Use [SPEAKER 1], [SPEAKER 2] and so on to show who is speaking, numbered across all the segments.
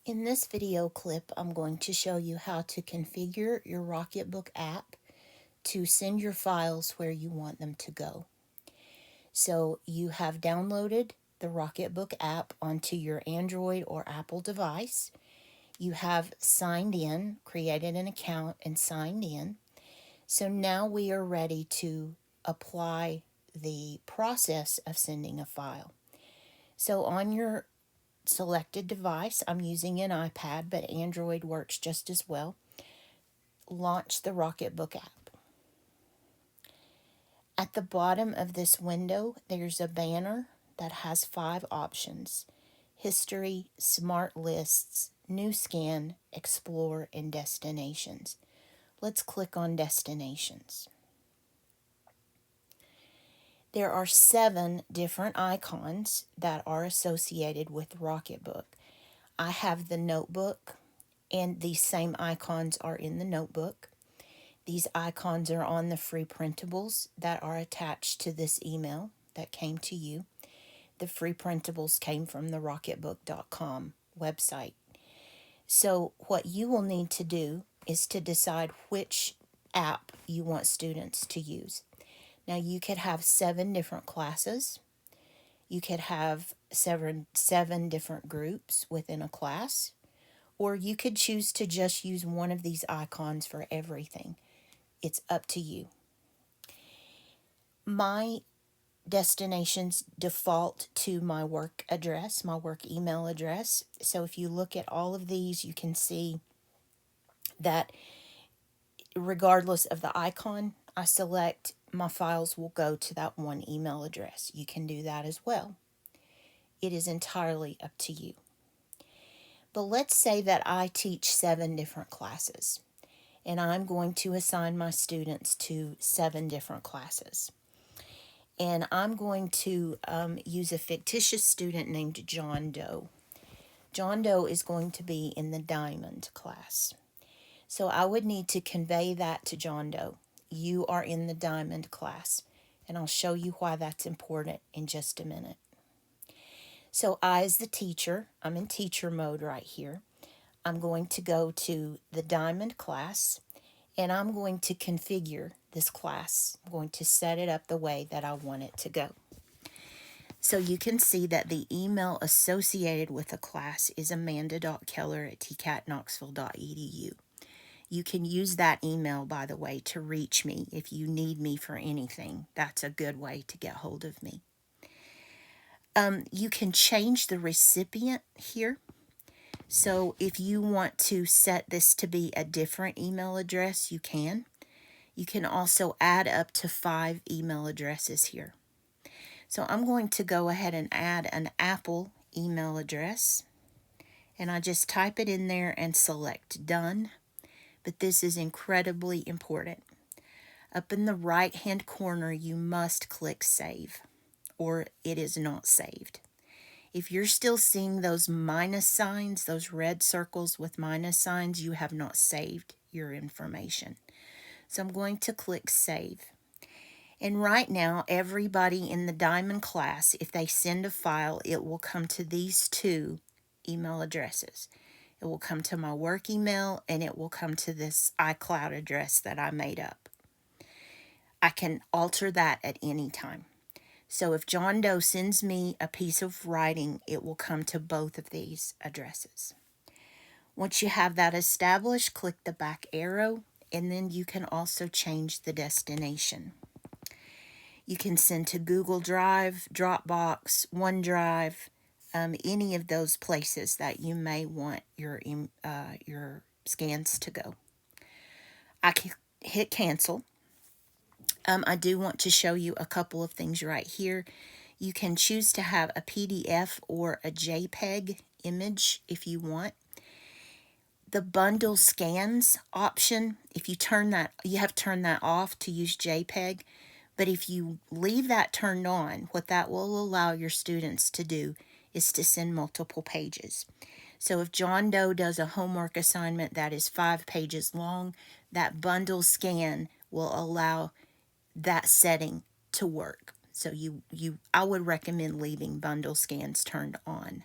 [SPEAKER 1] In this video clip, I'm going to show you how to configure your Rocketbook app to send your files where you want them to go. So you have downloaded the Rocketbook app onto your Android or Apple device. You have signed in, created an account and signed in. So now we are ready to apply the process of sending a file. So on your selected device, I'm using an iPad, but Android works just as well. Launch the Rocketbook app. At the bottom of this window, there's a banner that has 5 options: History, Smart Lists, New Scan, Explore, and Destinations. Let's click on Destinations. There are 7 different icons that are associated with Rocketbook. I have the notebook, and these same icons are in the notebook. These icons are on the free printables that are attached to this email that came to you. The free printables came from the rocketbook.com website. So what you will need to do is to decide which app you want students to use. Now you could have 7 different classes. You could have seven different groups within a class, or you could choose to just use one of these icons for everything. It's up to you. My destinations default to my work address, my work email address. So if you look at all of these, you can see that regardless of the icon I select, my files will go to that one email address. You can do that as well. It is entirely up to you. But let's say that I teach 7 different classes, and I'm going to assign my students to 7 different classes. And I'm going to use a fictitious student named John Doe. John Doe is going to be in the Diamond class. So I would need to convey that to John Doe. You are in the Diamond class, and I'll show you why that's important in just a minute. So I, as the teacher, I'm in teacher mode right here. I'm going to go to the Diamond class, and I'm going to configure this class. I'm going to set it up the way that I want it to go. So you can see that the email associated with the class is amanda.keller@tcatknoxville.edu. You can use that email, by the way, to reach me if you need me for anything. That's a good way to get hold of me. You can change the recipient here. So if you want to set this to be a different email address, you can. You can also add up to 5 email addresses here. So I'm going to go ahead and add an Apple email address, and I just type it in there and select Done. But this is incredibly important. Up in the right-hand corner, you must click Save, or it is not saved. If you're still seeing those minus signs, those red circles with minus signs, you have not saved your information. So I'm going to click Save. And right now, everybody in the Diamond class, if they send a file, it will come to these 2 email addresses. It will come to my work email, and it will come to this iCloud address that I made up. I can alter that at any time. So if John Doe sends me a piece of writing, it will come to both of these addresses. Once you have that established, click the back arrow, and then you can also change the destination. You can send to Google Drive, Dropbox, OneDrive, any of those places that you may want your scans to go. I can hit cancel. I do want to show you a couple of things right here. You can choose to have a PDF or a JPEG image if you want. The bundle scans option, if you turn that, you have to turn that off to use JPEG. But if you leave that turned on, what that will allow your students to do is to send multiple pages. So if John Doe does a homework assignment that is 5 pages long, that bundle scan will allow that setting to work. So I would recommend leaving bundle scans turned on.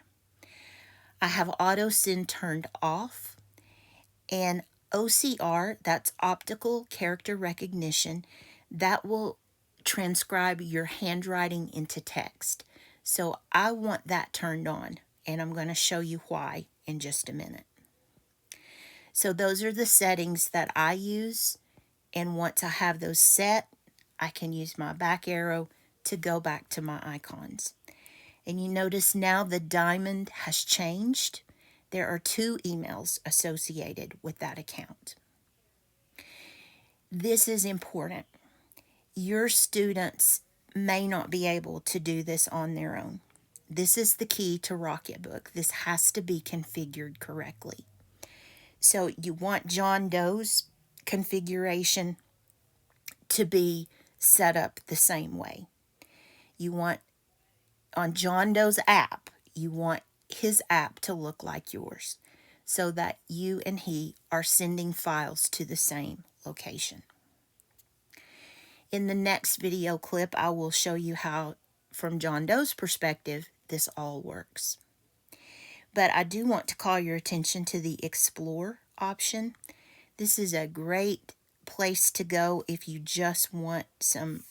[SPEAKER 1] I have auto send turned off, and OCR, that's optical character recognition, that will transcribe your handwriting into text. So I want that turned on, and I'm going to show you why in just a minute. So those are the settings that I use, and once I have those set, I can use my back arrow to go back to my icons. And you notice now the diamond has changed. There are 2 emails associated with that account. This is important. Your students may not be able to do this on their own. This is the key to Rocketbook. This has to be configured correctly. So you want John Doe's configuration to be set up the same way. You want, on John Doe's app, you want his app to look like yours so that you and he are sending files to the same location. In the next video clip, I will show you how, from John Doe's perspective, this all works. But I do want to call your attention to the Explore option. This is a great place to go if you just want some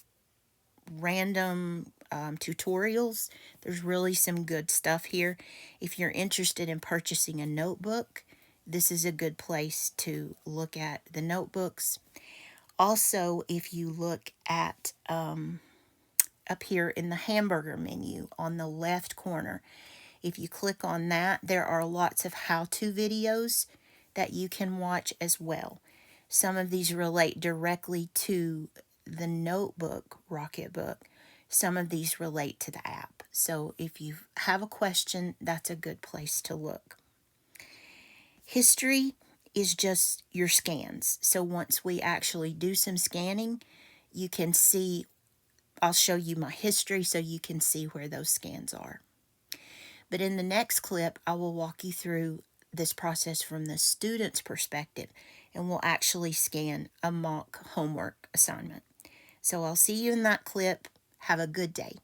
[SPEAKER 1] random tutorials. There's really some good stuff here. If you're interested in purchasing a notebook, this is a good place to look at the notebooks. Also, if you look at up here in the hamburger menu on the left corner, if you click on that, there are lots of how-to videos that you can watch as well. Some of these relate directly to the notebook, Rocketbook. Some of these relate to the app. So if you have a question, that's a good place to look. History is just your scans. So once we actually do some scanning, you can see, I'll show you my history so you can see where those scans are. But in the next clip, I will walk you through this process from the student's perspective, and we'll actually scan a mock homework assignment. So I'll see you in that clip. Have a good day.